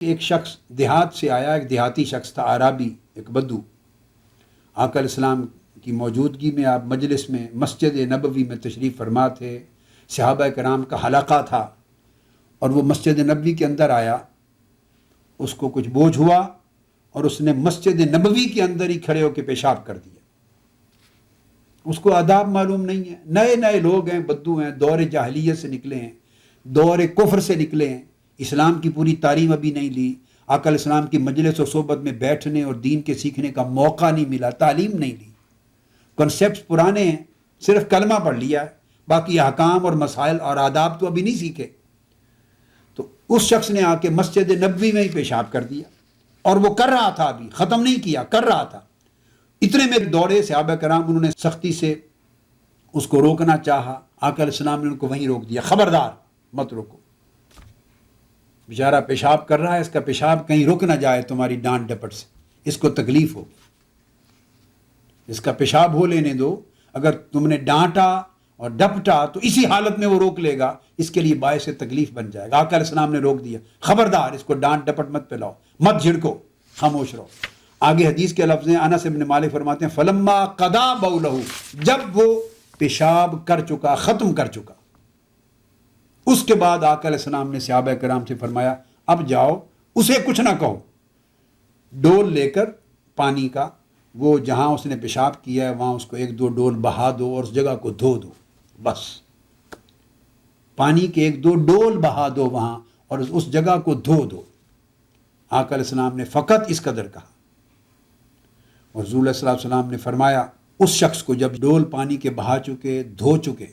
ایک شخص دیہات سے آیا، ایک دیہاتی شخص تھا، عرابی، ایک بدو۔ آقا علیہ السلام کی موجودگی میں آپ مجلس میں مسجد نبوی میں تشریف فرما تھے، صحابہ کرام کا حلقہ تھا، اور وہ مسجد نبوی کے اندر آیا، اس کو کچھ بوجھ ہوا اور اس نے مسجد نبوی کے اندر ہی کھڑے ہو کے پیشاب کر دیا۔ اس کو آداب معلوم نہیں ہے، نئے نئے لوگ ہیں، بدو ہیں، دور جاہلیت سے نکلے ہیں، دور کفر سے نکلے ہیں، اسلام کی پوری تعلیم ابھی نہیں لی، آقا علیہ السلام کی مجلس و صحبت میں بیٹھنے اور دین کے سیکھنے کا موقع نہیں ملا، تعلیم نہیں لی، کنسیپٹس پرانے ہیں، صرف کلمہ پڑھ لیا ہے، باقی احکام اور مسائل اور آداب تو ابھی نہیں سیکھے۔ تو اس شخص نے آ کے مسجد نبوی میں ہی پیشاب کر دیا، اور وہ کر رہا تھا، ابھی ختم نہیں کیا، کر رہا تھا۔ اتنے میں دوڑے صحابہ کرام، انہوں نے سختی سے اس کو روکنا چاہا، آقا علیہ السلام نے ان کو وہیں روک دیا، خبردار مت روکو، بیچارہ پیشاب کر رہا ہے، اس کا پیشاب کہیں رک نہ جائے تمہاری ڈانٹ ڈپٹ سے، اس کو تکلیف ہوگی، اس کا پیشاب ہو لینے دو، اگر تم نے ڈانٹا اور ڈپٹا تو اسی حالت میں وہ روک لے گا، اس کے لیے باعث تکلیف بن جائے گا۔ آقا علیہ السلام نے روک دیا، خبردار اس کو ڈانٹ ڈپٹ مت پلاؤ، مت جھڑکو، خاموش رہو۔ آگے حدیث کے لفظ ہیں، انس بن مالک فرماتے ہیں فلما قضا بولہ، جب وہ پیشاب کر چکا، ختم کر چکا، اس کے بعد آقا علیہ السلام نے صحابہ کرام سے فرمایا اب جاؤ، اسے کچھ نہ کہو، ڈول لے کر پانی کا، وہ جہاں اس نے پیشاب کیا ہے وہاں اس کو ایک دو ڈول بہا دو اور اس جگہ کو دھو دو، بس پانی کے ایک دو ڈول بہا دو وہاں اور اس جگہ کو دھو دو۔ آقا علیہ السلام نے فقط اس قدر کہا، اور حضور علیہ السلام نے فرمایا اس شخص کو جب ڈول پانی کے بہا چکے، دھو چکے،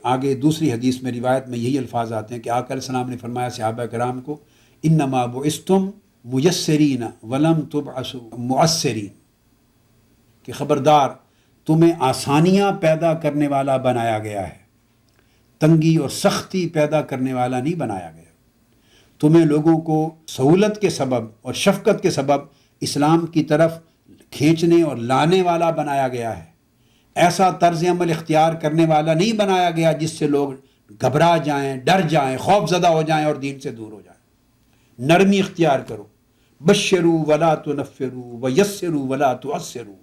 آگے دوسری حدیث میں روایت میں یہی الفاظ آتے ہیں کہ آقا علیہ السلام نے فرمایا صحابہ کرام کو انما بعثتم میسرین ولم تبعثوا معسرین، کہ خبردار تمہیں آسانیاں پیدا کرنے والا بنایا گیا ہے، تنگی اور سختی پیدا کرنے والا نہیں بنایا گیا، تمہیں لوگوں کو سہولت کے سبب اور شفقت کے سبب اسلام کی طرف کھینچنے اور لانے والا بنایا گیا ہے، ایسا طرز عمل اختیار کرنے والا نہیں بنایا گیا جس سے لوگ گھبرا جائیں، ڈر جائیں، خوف زدہ ہو جائیں اور دین سے دور ہو جائیں۔ نرمی اختیار کرو، بشروا ولا تنفروا ویسروا ولا تعسروا،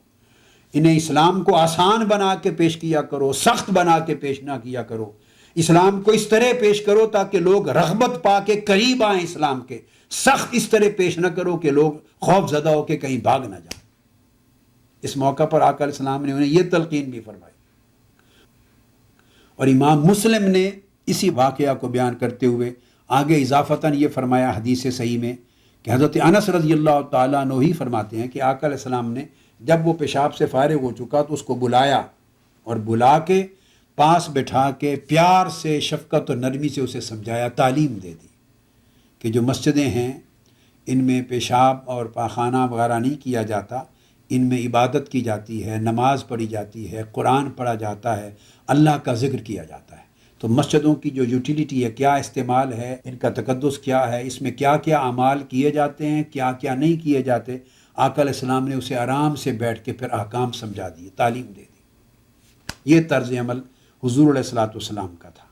انہیں اسلام کو آسان بنا کے پیش کیا کرو، سخت بنا کے پیش نہ کیا کرو، اسلام کو اس طرح پیش کرو تاکہ لوگ رغبت پا کے قریب آئیں اسلام کے، سخت اس طرح پیش نہ کرو کہ لوگ خوف زدہ ہو کے کہیں بھاگ نہ جائیں۔ اس موقع پر آقا علیہ السلام نے انہیں یہ تلقین بھی فرمائی۔ اور امام مسلم نے اسی واقعہ کو بیان کرتے ہوئے آگے اضافتاً یہ فرمایا حدیث صحیح میں کہ حضرت انس رضی اللہ تعالیٰ عنہ ہی فرماتے ہیں کہ آقا علیہ السلام نے جب وہ پیشاب سے فارغ ہو چکا تو اس کو بلایا، اور بلا کے پاس بٹھا کے پیار سے، شفقت اور نرمی سے اسے سمجھایا، تعلیم دے دی کہ جو مسجدیں ہیں ان میں پیشاب اور پاخانہ وغیرہ نہیں کیا جاتا، ان میں عبادت کی جاتی ہے، نماز پڑھی جاتی ہے، قرآن پڑھا جاتا ہے، اللہ کا ذکر کیا جاتا ہے۔ تو مسجدوں کی جو یوٹیلیٹی ہے، کیا استعمال ہے، ان کا تقدس کیا ہے، اس میں کیا کیا اعمال کیے جاتے ہیں، کیا کیا نہیں کیے جاتے، آقا علیہ السلام نے اسے آرام سے بیٹھ کے پھر احکام سمجھا دیے، تعلیم دے دی۔ یہ طرز عمل حضور علیہ الصلوۃ والسلام کا تھا۔